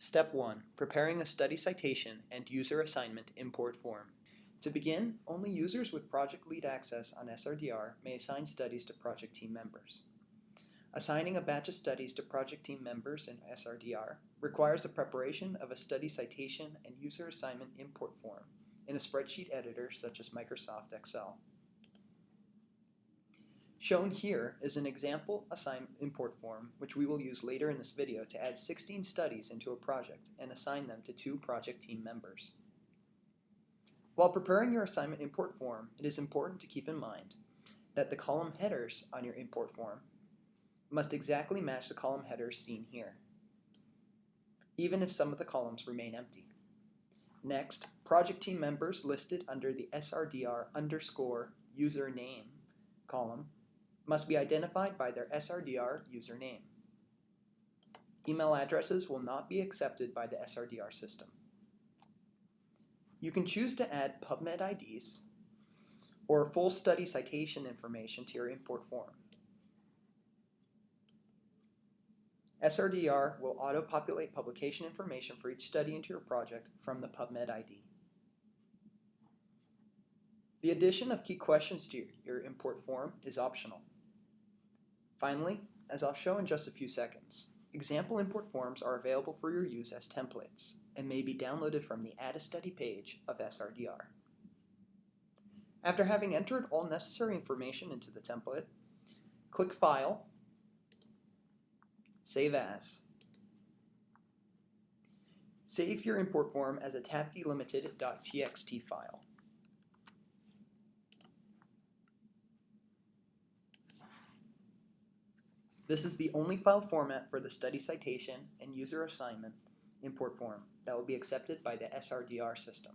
Step 1. Preparing a study citation and user assignment import form. To begin, only users with project lead access on SRDR may assign studies to project team members. Assigning a batch of studies to project team members in SRDR requires the preparation of a study citation and user assignment import form in a spreadsheet editor such as Microsoft Excel. Shown here is an example assignment import form which we will use later in this video to add 16 studies into a project and assign them to 2 project team members. While preparing your assignment import form, it is important to keep in mind that the column headers on your import form must exactly match the column headers seen here, even if some of the columns remain empty. Next, project team members listed under the SRDR underscore username column must be identified by their SRDR username. Email addresses will not be accepted by the SRDR system. You can choose to add PubMed IDs or full study citation information to your import form. SRDR will auto-populate publication information for each study into your project from the PubMed ID. The addition of key questions to your import form is optional. Finally, as I'll show in just a few seconds, example import forms are available for your use as templates and may be downloaded from the Add a Study page of SRDR. After having entered all necessary information into the template, click File, Save As. Save your import form as a tab-delimited.txt file. This is the only file format for the study citation and user assignment import form that will be accepted by the SRDR system.